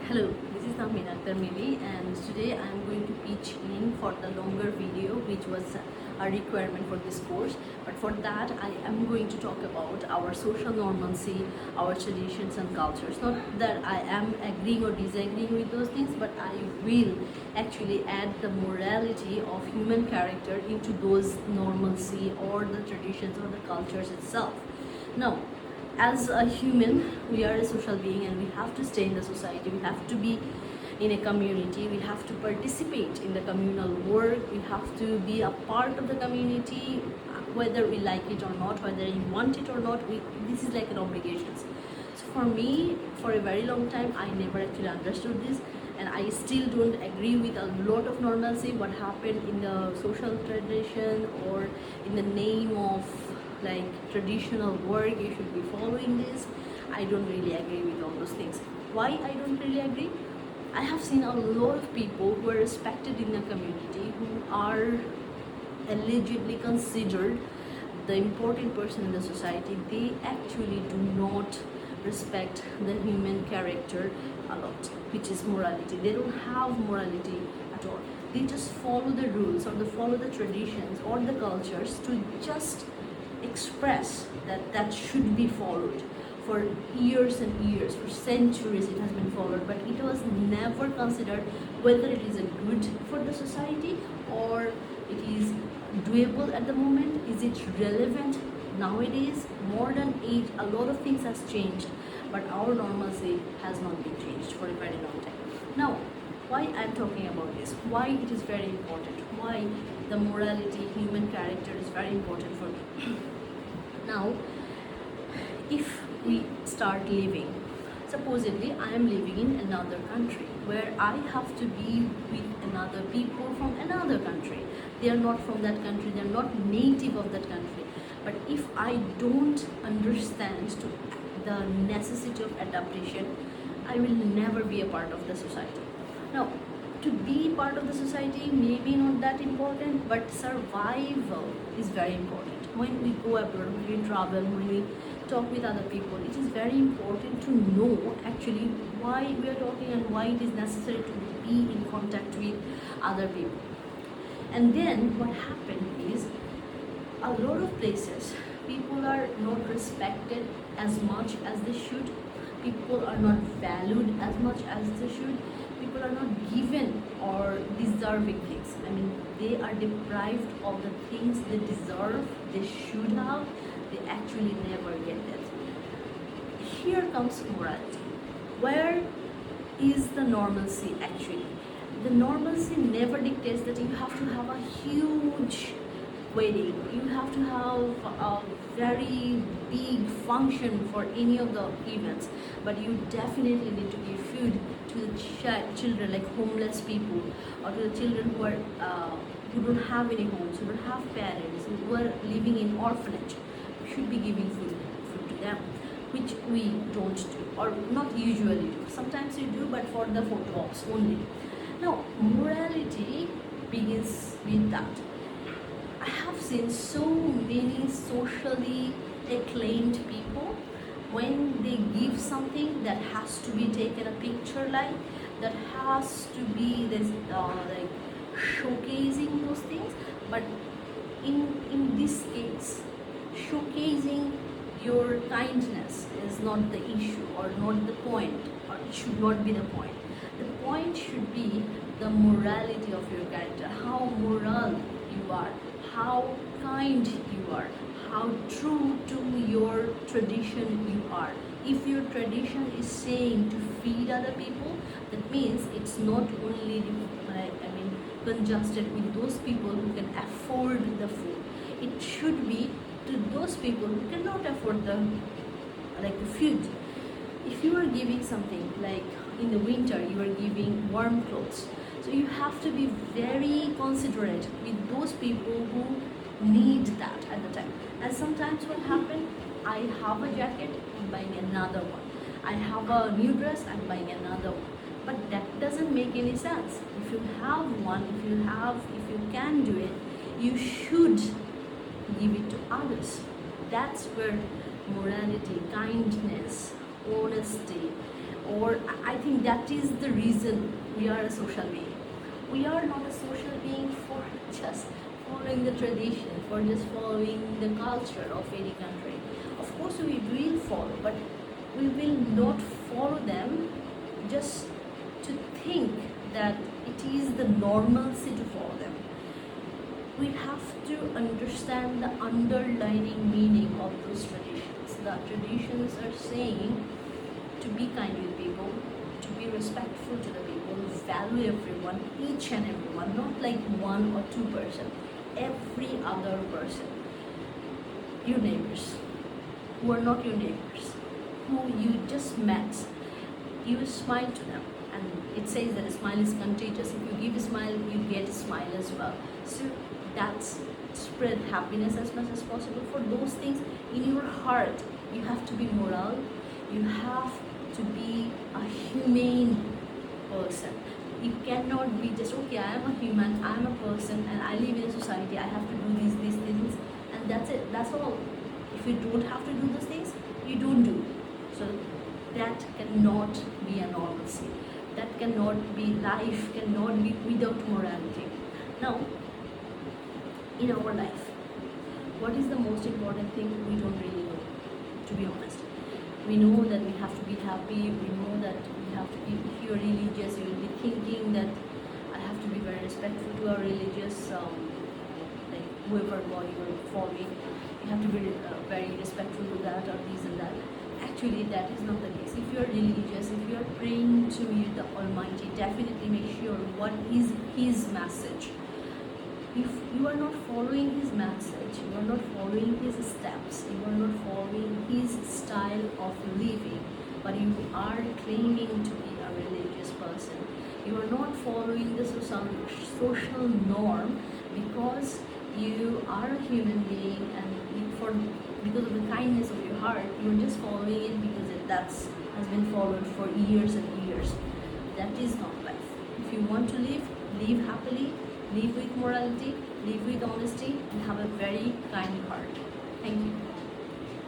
Hello, this is Mili, and today I am going to pitch in for the longer video which was a requirement for this course. But for that I am going to talk about our social normalcy, our traditions and cultures. Not that I am agreeing or disagreeing with those things, but I will actually add the morality of human character into those normalcy or the traditions or the cultures itself. Now, as a human, we are a social being and we have to stay in the society. We have to be in a community. We have to participate in the communal work. We have to be a part of the community, whether we like it or not, whether you want it or not. This is like an obligation. So for me, for a very long time, I never actually understood this, and I still don't agree with a lot of normalcy. What happened in the social tradition or in the name of like traditional work, you should be following this. I don't really agree with all those things. Why I don't really agree? I have seen a lot of people who are respected in the community, who are allegedly considered the important person in the society. They actually do not respect the human character a lot, which is morality. They don't have morality at all. They just follow the rules or they follow the traditions or the cultures to just express that should be followed. For years and years, for centuries it has been followed, but it was never considered whether it is a good for the society or it is doable at the moment. Is it relevant nowadays? Modern age, a lot of things has changed, but our normalcy has not been changed for a very long time. Now, why I'm talking about this, why it is very important, why the morality, human character is very important for me. Now, if we start living, supposedly I am living in another country where I have to be with another people from another country. They are not from that country, they are not native of that country. But if I don't understand the necessity of adaptation, I will never be a part of the society. Now, to be part of the society maybe not that important, but survival is very important. When we go abroad, when we travel, when we talk with other people, it is very important to know actually why we are talking and why it is necessary to be in contact with other people. And then what happened is, a lot of places people are not respected as much as they should. People are not valued as much as they should. People are not given or deserving things. I mean, they are deprived of the things they deserve, they should have. They actually never get that. Here comes morality. Where is the normalcy actually? The normalcy never dictates that you have to have a huge wedding, you have to have a very big function for any of the events, but you definitely need to give food to the children, like homeless people, or to the children who don't have any homes, who don't have parents, who are living in orphanage. You should be giving food to them, which we don't do, or not usually do. Sometimes we do, but for the photo ops only. Now, morality begins with that. I have seen so many socially acclaimed people, when they give something that has to be taken a picture, like that has to be this like showcasing those things. But in this case, showcasing your kindness is not the issue or not the point, or it should not be the point. The point should be the morality of your character, how moral you are, how kind you are, how true to your tradition you are. If your tradition is saying to feed other people, that means it's not only congested with those people who can afford the food. It should be to those people who cannot afford the food. If you are giving something like in the winter, you are giving warm clothes, so you have to be very considerate with those people who need that at the time. And sometimes what happens, I have a jacket, I'm buying another one. I have a new dress, I'm buying another one. But that doesn't make any sense. If you have one, if you can do it, you should give it to others. That's where morality, kindness, honesty, or I think that is the reason we are a social being. We are not a social being for just following the tradition, for just following the culture of any country. Of course we will follow, but we will not follow them just to think that it is the normalcy to follow them. We have to understand the underlying meaning of those traditions. The traditions are saying to be kind with people, to be respectful to the people, value everyone, each and everyone, not like one or two person, every other person. Your neighbors, who are not your neighbors, who you just met, you smile to them. And it says that a smile is contagious. If you give a smile, you get a smile as well. So that's spread happiness as much as possible. For those things in your heart, you have to be moral, you have to be a humane person. You cannot be just, okay, I am a human, I am a person, and I live in a society, I have to do these things, and that's it, that's all. If you don't have to do those things, you don't do. So that cannot be a normalcy. That cannot be, life cannot be without morality. Now, in our life, what is the most important thing? We don't really know, to be honest. We know that we have to be happy, we know that we have to be, if you're religious, you will be thinking that I have to be very respectful to our religious, like whoever God you are following, you have to be very respectful to that or this and that. Actually, that is not the case. If you are religious, if you are praying to the Almighty, definitely make sure what is His message. If you are not following His message, you are not following His steps, you are not following His style of living, but you are claiming to be a religious person, you are not following the social norm because you are a human being, and because of the kindness of your heart, you are just following it because has been followed for years and years. That is not life. If you want to live happily, live with morality, live with honesty, and have a very kind heart. Thank you.